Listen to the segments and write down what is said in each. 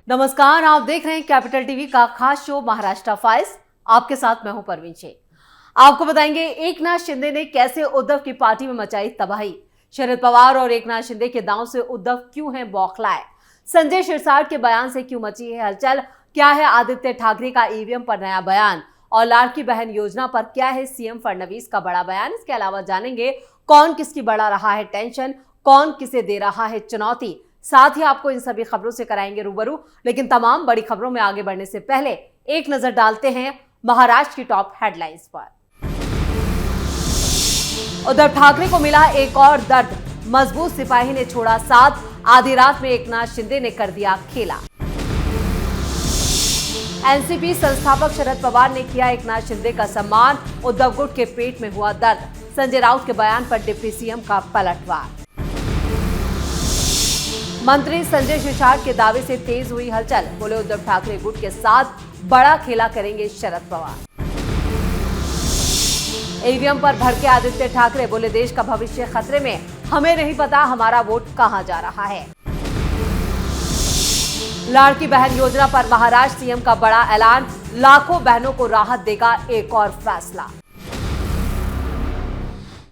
नमस्कार, आप देख रहे हैं कैपिटल टीवी का खास शो महाराष्ट्र फाइल्स। आपके साथ मैं हूं परवीन शेख। आपको बताएंगे एकनाथ शिंदे ने कैसे उद्धव की पार्टी में मचाई तबाही। शरद पवार और एकनाथ शिंदे के दांव से उद्धव क्यों हैं बौखलाए। संजय शिरसाट के बयान से क्यों मची है हलचल। क्या है आदित्य ठाकरे का ईवीएम पर नया बयान और लाड़की बहन योजना पर क्या है सीएम फडणवीस का बड़ा बयान। इसके अलावा जानेंगे कौन किसकी बढ़ा रहा है टेंशन, कौन किसे दे रहा है चुनौती। साथ ही आपको इन सभी खबरों से कराएंगे रूबरू। लेकिन तमाम बड़ी खबरों में आगे बढ़ने से पहले एक नजर डालते हैं महाराष्ट्र की टॉप हेडलाइंस पर। उद्धव ठाकरे को मिला एक और दर्द, मजबूत सिपाही ने छोड़ा साथ। आधी रात में एकनाथ शिंदे ने कर दिया खेला। एनसीपी संस्थापक शरद पवार ने किया एकनाथ शिंदे का सम्मान, उद्धव गुट के पेट में हुआ दर्द। संजय राउत के बयान पर डिप्टी सीएम का पलटवार। मंत्री संजय शिरसाट के दावे से तेज हुई हलचल, बोले उद्धव ठाकरे गुट के साथ बड़ा खेला करेंगे शरद पवार। ईवीएम पर भड़के आदित्य ठाकरे, बोले देश का भविष्य खतरे में, हमें नहीं पता हमारा वोट कहां जा रहा है। लाड़की बहन योजना पर महाराष्ट्र सीएम का बड़ा ऐलान, लाखों बहनों को राहत देगा एक और फैसला।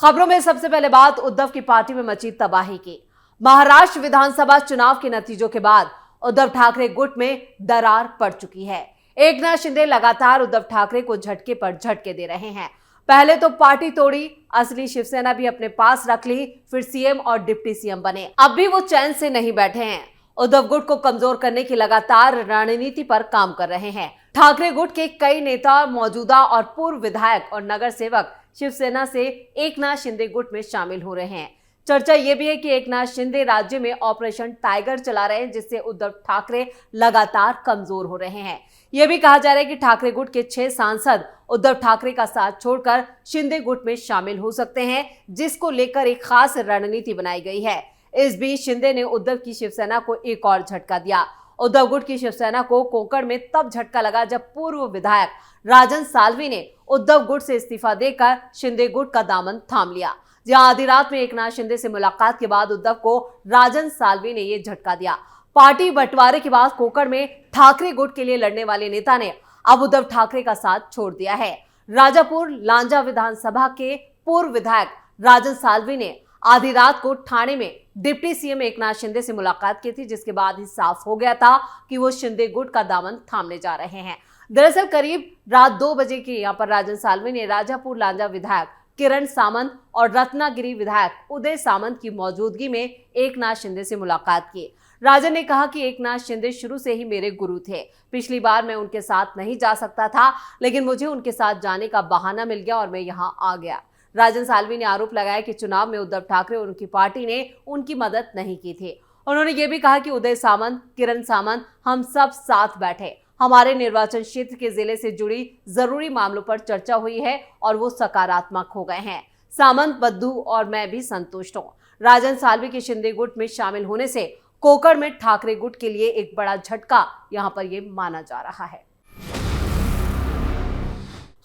खबरों में सबसे पहले बात उद्धव की पार्टी में मची तबाही की। महाराष्ट्र विधानसभा चुनाव के नतीजों के बाद उद्धव ठाकरे गुट में दरार पड़ चुकी है। एकनाथ शिंदे लगातार उद्धव ठाकरे को झटके पर झटके दे रहे हैं। पहले तो पार्टी तोड़ी, असली शिवसेना भी अपने पास रख ली, फिर सीएम और डिप्टी सीएम बने। अब भी वो चैन से नहीं बैठे हैं। उद्धव गुट को कमजोर करने की लगातार रणनीति पर काम कर रहे हैं। ठाकरे गुट के कई नेता, मौजूदा और पूर्व विधायक और नगर सेवक शिवसेना से एकनाथ शिंदे गुट में शामिल हो रहे हैं। चर्चा यह भी है कि एकनाथ शिंदे राज्य में ऑपरेशन टाइगर चला रहे हैं, जिससे उद्धव ठाकरे लगातार कमजोर हो रहे हैं। यह भी कहा जा रहा है कि ठाकरे गुट के 6 सांसद उद्धव ठाकरे का साथ छोड़कर शिंदे गुट में शामिल हो सकते हैं, जिसको लेकर एक खास रणनीति बनाई गई है। इस बीच शिंदे ने उद्धव की शिवसेना को एक और झटका दिया। उद्धव गुट की शिवसेना को कोंकण में तब झटका लगा जब पूर्व विधायक राजन साल्वी ने उद्धव गुट से इस्तीफा देकर शिंदे गुट का दामन थाम लिया। जहां आधी रात में एकनाथ शिंदे से मुलाकात के बाद उद्धव को राजन साल्वी ने यह झटका दिया। पार्टी बंटवारे के बाद कोंकण में ठाकरे गुट के लिए लड़ने वाले नेता ने अब उद्धव ठाकरे का साथ छोड़ दिया है। राजापुर लांजा विधानसभा के पूर्व विधायक राजन साल्वी ने आधी रात को ठाणे में डिप्टी सीएम एकनाथ शिंदे से मुलाकात की थी, जिसके बाद ही साफ हो गया था कि वो शिंदे गुट का दामन थामने जा रहे हैं। दरअसल करीब रात 2 बजे की यहां पर राजन साल्वी ने राजापुर लांजा विधायक किरण सामंत और रत्नागिरी विधायक उदय सामंत की मौजूदगी में एकनाथ शिंदे से मुलाकात की। राजन ने कहा कि एकनाथ शिंदे शुरू से ही मेरे गुरु थे। पिछली बार मैं उनके साथ नहीं जा सकता था, लेकिन मुझे उनके साथ जाने का बहाना मिल गया और मैं यहां आ गया। राजन साल्वी ने आरोप लगाया कि चुनाव में उद्धव ठाकरे और उनकी पार्टी ने उनकी मदद नहीं की थी। उन्होंने ये भी कहा कि उदय सामंत, किरण सामंत, हम सब साथ बैठे, हमारे निर्वाचन क्षेत्र के जिले से जुड़ी जरूरी मामलों पर चर्चा हुई है और वो सकारात्मक हो गए हैं। सामंत, बद्दू और मैं भी संतुष्ट हूँ। राजन साल्वी के शिंदे गुट में शामिल होने से कोंकण में ठाकरे गुट के लिए एक बड़ा झटका यहां पर ये माना जा रहा है।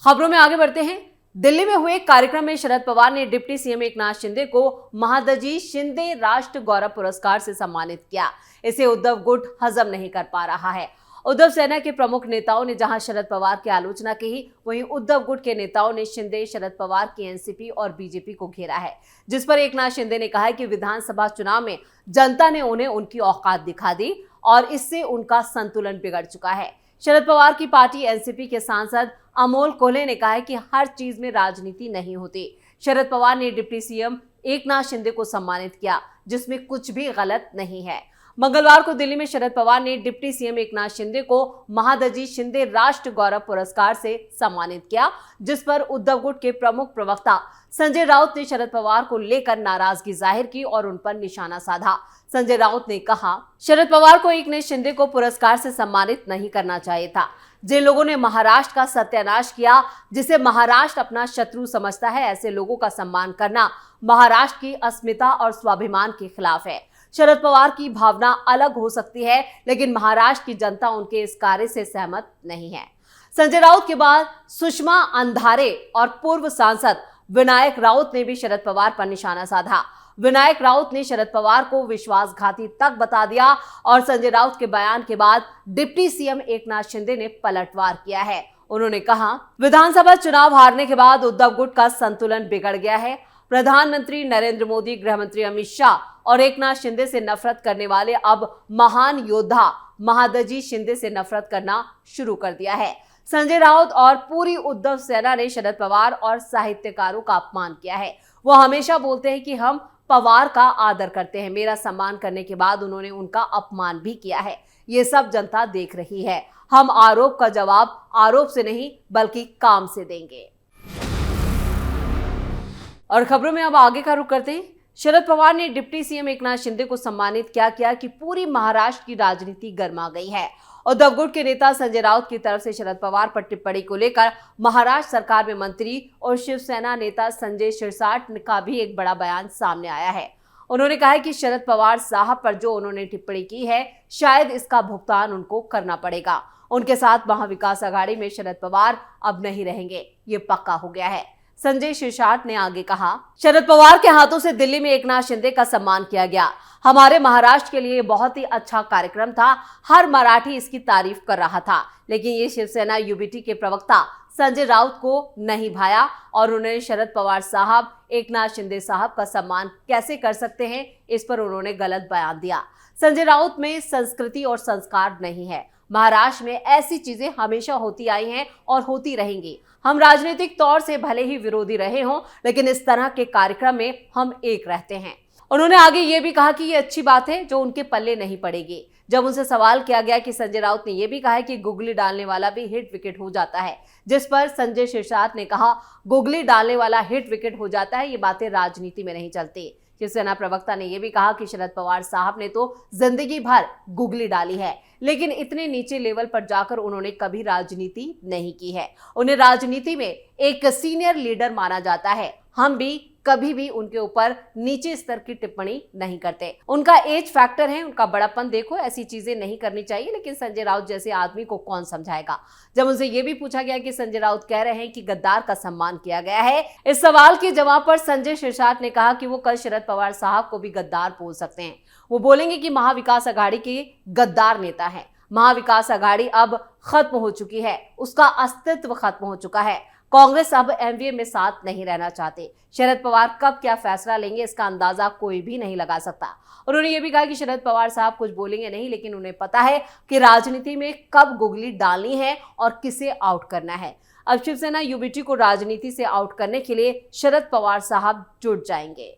खबरों में आगे बढ़ते हैं। दिल्ली में हुए कार्यक्रम में शरद पवार ने डिप्टी सीएम एकनाथ शिंदे को महादजी शिंदे राष्ट्र गौरव पुरस्कार से सम्मानित किया। इसे उद्धव गुट हजम नहीं कर पा रहा है। उद्धव सेना के प्रमुख नेताओं ने जहां शरद पवार की आलोचना की, वहीं उद्धव गुट के नेताओं ने शिंदे, शरद पवार की एनसीपी और बीजेपी को घेरा है, जिस पर एकनाथ शिंदे ने कहा है कि विधानसभा चुनाव में जनता ने उन्हें उनकी औकात दिखा दी और इससे उनका संतुलन बिगड़ चुका है। शरद पवार की पार्टी एनसीपी के सांसद अमोल कोल्हे ने कहा है कि हर चीज में राजनीति नहीं होती। शरद पवार ने डिप्टी सीएम एकनाथ शिंदे को सम्मानित किया, जिसमें कुछ भी गलत नहीं है। मंगलवार को दिल्ली में शरद पवार ने डिप्टी सीएम एकनाथ शिंदे को महादजी शिंदे राष्ट्र गौरव पुरस्कार से सम्मानित किया, जिस पर उद्धव गुट के प्रमुख प्रवक्ता संजय राउत ने शरद पवार को लेकर नाराजगी जाहिर की और उन पर निशाना साधा। संजय राउत ने कहा, शरद पवार को एकनाथ शिंदे को पुरस्कार से सम्मानित नहीं करना चाहिए था। जिन लोगों ने महाराष्ट्र का सत्यानाश किया, जिसे महाराष्ट्र अपना शत्रु समझता है, ऐसे लोगों का सम्मान करना महाराष्ट्र की अस्मिता और स्वाभिमान के खिलाफ है। शरद पवार की भावना अलग हो सकती है, लेकिन महाराष्ट्र की जनता उनके इस कार्य से सहमत नहीं है। संजय राउत के बाद सुषमा अंधारे और पूर्व सांसद विनायक राउत ने भी शरद पवार पर निशाना साधा। विनायक राउत ने शरद पवार को विश्वासघाती तक बता दिया और संजय राउत के बयान के बाद डिप्टी सीएम एकनाथ शिंदे ने पलटवार किया है। उन्होंने कहा, विधानसभा चुनाव हारने के बाद उद्धव गुट का संतुलन बिगड़ गया है। प्रधानमंत्री नरेंद्र मोदी, गृहमंत्री अमित शाह और एकनाथ शिंदे से नफरत करने वाले अब महान योद्धा महादजी शिंदे से नफरत करना शुरू कर दिया है। संजय राउत और पूरी उद्धव सेना ने शरद पवार और साहित्यकारों का अपमान किया है। वो हमेशा बोलते हैं कि हम पवार का आदर करते हैं। मेरा सम्मान करने के बाद उन्होंने उनका अपमान भी किया है। ये सब जनता देख रही है। हम आरोप का जवाब आरोप से नहीं बल्कि काम से देंगे। और खबरों में अब आगे का रुख करते हैं। शरद पवार ने डिप्टी सीएम एकनाथ शिंदे को सम्मानित किया कि पूरी महाराष्ट्र की राजनीति गर्मा गई है। उद्धव गुट के नेता संजय राउत की तरफ से शरद पवार पर टिप्पणी को लेकर महाराष्ट्र सरकार में मंत्री और शिवसेना नेता संजय शिरसाट का भी एक बड़ा बयान सामने आया है। उन्होंने कहा है कि शरद पवार साहब पर जो उन्होंने टिप्पणी की है, शायद इसका भुगतान उनको करना पड़ेगा। उनके साथ महाविकास आघाड़ी में शरद पवार अब नहीं रहेंगे, ये पक्का हो गया है। संजय शिरसाट ने आगे कहा, शरद पवार के हाथों से दिल्ली में एकनाथ शिंदे का सम्मान किया गया। हमारे महाराष्ट्र के लिए बहुत ही अच्छा कार्यक्रम था। हर मराठी इसकी तारीफ कर रहा था, लेकिन ये शिवसेना यूबीटी के प्रवक्ता संजय राउत को नहीं भाया और उन्होंने शरद पवार साहब एकनाथ शिंदे साहब का सम्मान कैसे कर सकते हैं, इस पर उन्होंने गलत बयान दिया। संजय राउत में संस्कृति और संस्कार नहीं है। महाराष्ट्र में ऐसी चीजें हमेशा होती आई हैं और होती रहेंगी। हम राजनीतिक तौर से भले ही विरोधी रहे हों, लेकिन इस तरह के कार्यक्रम में हम एक रहते हैं। उन्होंने आगे ये भी कहा कि ये अच्छी बात है जो उनके पल्ले नहीं पड़ेगी। जब उनसे सवाल किया गया कि संजय राउत ने यह भी कहा है कि गुगली डालने वाला भी हिट विकेट हो जाता है, जिस पर संजय शिरसाट ने कहा, गुगली डालने वाला हिट विकेट हो जाता है, ये बातें राजनीति में नहीं चलती। शिवसेना प्रवक्ता ने यह भी कहा कि शरद पवार साहब ने तो जिंदगी भर गुगली डाली है, लेकिन इतने नीचे लेवल पर जाकर उन्होंने कभी राजनीति नहीं की है। उन्हें राजनीति में एक सीनियर लीडर माना जाता है। हम भी कभी भी उनके ऊपर नीचे स्तर की टिप्पणी नहीं करते। उनका एज फैक्टर है, उनका बड़ापन देखो, ऐसी चीजें नहीं करनी चाहिए। लेकिन संजय राउत जैसे आदमी को कौन समझाएगा। जब उनसे यह भी पूछा गया कि संजय राउत कह रहे हैं कि गद्दार का सम्मान किया गया है, इस सवाल के जवाब पर संजय शिरसाट ने कहा कि वो कल शरद पवार साहब को भी गद्दार बोल सकते हैं। वो बोलेंगे कि महाविकास आघाड़ी के गद्दार नेता है। महाविकास आघाड़ी अब खत्म हो चुकी है, उसका अस्तित्व खत्म हो चुका है। कांग्रेस अब एमवीए में साथ नहीं रहना चाहते। शरद पवार कब क्या फैसला लेंगे, इसका अंदाजा कोई भी नहीं लगा सकता। उन्होंने ये भी कहा कि शरद पवार साहब कुछ बोलेंगे नहीं, लेकिन उन्हें पता है कि राजनीति में कब गुगली डालनी है और किसे आउट करना है। अब शिवसेना यूबीटी को राजनीति से आउट करने के लिए शरद पवार साहब जुट जाएंगे।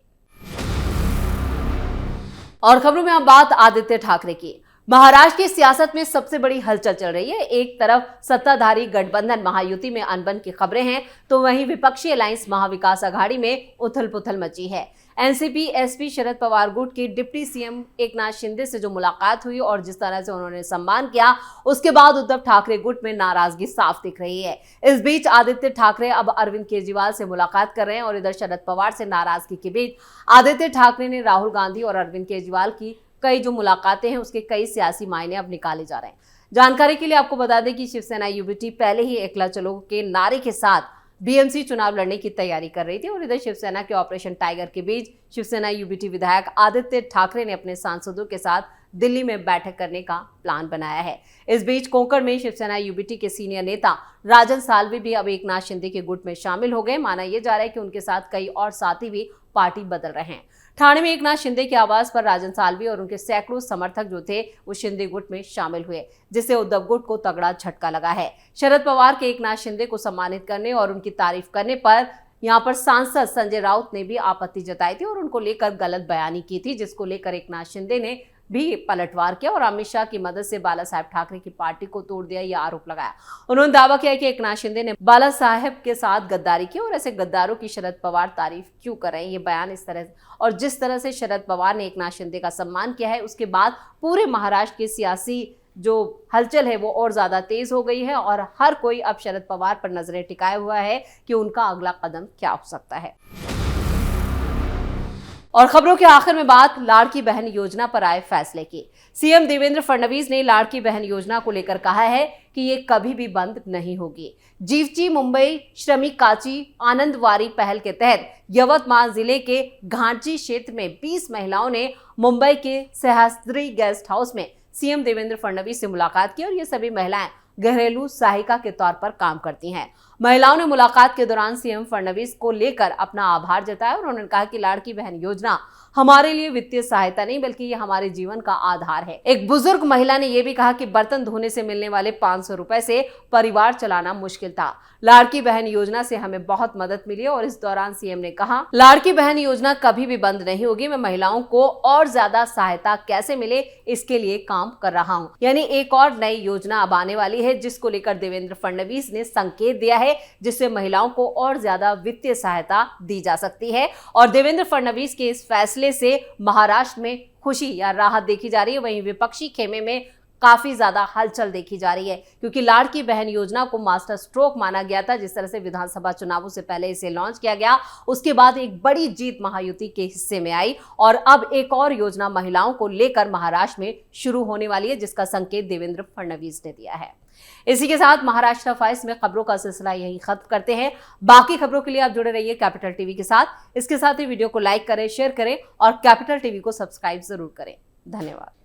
और खबरों में अब बात आदित्य ठाकरे की। महाराष्ट्र की सियासत में सबसे बड़ी हलचल चल रही है। एक तरफ सत्ताधारी गठबंधन महायुति में अनबन की खबरें हैं, तो वहीं विपक्षी अलायंस महाविकास आघाड़ी में उथल पुथल मची है। एनसीपी एसपी शरद पवार गुट की डिप्टी सीएम एकनाथ शिंदे से जो मुलाकात हुई और जिस तरह से उन्होंने सम्मान किया, उसके बाद उद्धव ठाकरे गुट में नाराजगी साफ दिख रही है। इस बीच आदित्य ठाकरे अब अरविंद केजरीवाल से मुलाकात कर रहे हैं और इधर शरद पवार से नाराजगी के बीच आदित्य ठाकरे ने राहुल गांधी और अरविंद केजरीवाल की कई जो मुलाकातें हैं उसके कई सियासी मायने अब निकाले जा रहे हैं। जानकारी के लिए आपको बता दें कि शिवसेना यूबीटी पहले ही एकला चलो के नारे के साथ बीएमसी चुनाव लड़ने की तैयारी कर रही थी और इधर शिवसेना के ऑपरेशन टाइगर के बीच शिवसेना यूबीटी विधायक आदित्य ठाकरे ने अपने सांसदों के साथ दिल्ली में बैठक करने का प्लान बनाया है। इस बीच कोंकण में शिवसेना यूबीटी के सीनियर नेता राजन साल्वी भी अब एकनाथ शिंदे के गुट में शामिल हो गए। माना यह जा रहा है कि उनके साथ कई और साथी भी पार्टी बदल रहे हैं। ठाणे में एकनाथ शिंदे के आवास पर राजन साल्वी और उनके सैकड़ों समर्थक जो थे वो शिंदे गुट में शामिल हुए, जिससे उद्धव गुट को तगड़ा झटका लगा है। शरद पवार के एकनाथ शिंदे को सम्मानित करने और उनकी तारीफ करने पर यहां पर सांसद संजय राउत ने भी आपत्ति जताई थी और उनको लेकर गलत बयानी की थी, जिसको लेकर एकनाथ शिंदे ने भी पलटवार किया और अमित शाह की मदद से बाला साहेब ठाकरे की पार्टी को तोड़ दिया, यह आरोप लगाया। उन्होंने दावा किया कि एकनाथ शिंदे ने बाला साहेब के साथ गद्दारी की और ऐसे गद्दारों की शरद पवार तारीफ क्यों कर रहे हैं। ये बयान इस तरह और जिस तरह से शरद पवार ने एकनाथ शिंदे का सम्मान किया है, उसके बाद पूरे महाराष्ट्र की सियासी जो हलचल है वो और ज्यादा तेज हो गई है और हर कोई अब शरद पवार पर नजरें टिकाए हुआ है कि उनका अगला कदम क्या हो सकता है। और खबरों के आखिर में बात लाड़की बहन योजना पर आए फैसले की। सीएम देवेंद्र फडणवीस ने लाड़की बहन योजना को लेकर कहा है कि ये कभी भी बंद नहीं होगी। जीवची मुंबई श्रमिक काची आनंदवारी पहल के तहत यवतमाल जिले के घाटजी क्षेत्र में 20 महिलाओं ने मुंबई के सहस्त्री गेस्ट हाउस में सीएम देवेंद्र फडणवीस से मुलाकात की और ये सभी महिलाएं घरेलू सहायिका के तौर पर काम करती हैं। महिलाओं ने मुलाकात के दौरान सीएम फडणवीस को लेकर अपना आभार जताया और उन्होंने कहा कि लाड़की बहन योजना हमारे लिए वित्तीय सहायता नहीं बल्कि ये हमारे जीवन का आधार है। एक बुजुर्ग महिला ने यह भी कहा कि बर्तन धोने से मिलने वाले 500 रुपए से परिवार चलाना मुश्किल था। लाड़की बहन योजना से हमें बहुत मदद मिली और इस दौरान सीएम ने कहा लाड़की बहन योजना कभी भी बंद नहीं होगी। मैं महिलाओं को और ज्यादा सहायता कैसे मिले इसके लिए काम कर रहा हूँ। यानी एक और नई योजना अब आने वाली है जिसको लेकर देवेंद्र फडणवीस ने संकेत दिया है जिससे महिलाओं को और ज्यादा वित्तीय सहायता दी जा सकती है। और देवेंद्र फडणवीस के इस फैसले से महाराष्ट्र में खुशी या राहत देखी जा रही है। वहीं विपक्षी खेमे में काफी ज्यादा हलचल देखी जा रही है क्योंकि लाड़की बहन योजना को मास्टर स्ट्रोक माना गया था। जिस तरह से विधानसभा चुनावों से पहले इसे लॉन्च किया गया उसके बाद एक बड़ी जीत महायुति के हिस्से में आई और अब एक और योजना महिलाओं को लेकर महाराष्ट्र में शुरू होने वाली है जिसका संकेत देवेंद्र फडणवीस ने दिया है। इसी के साथ महाराष्ट्र फाइल्स में खबरों का सिलसिला यही खत्म करते हैं। बाकी खबरों के लिए आप जुड़े रहिए कैपिटल टीवी के साथ। इसके साथ ही वीडियो को लाइक करें, शेयर करें और कैपिटल टीवी को सब्सक्राइब जरूर करें। धन्यवाद।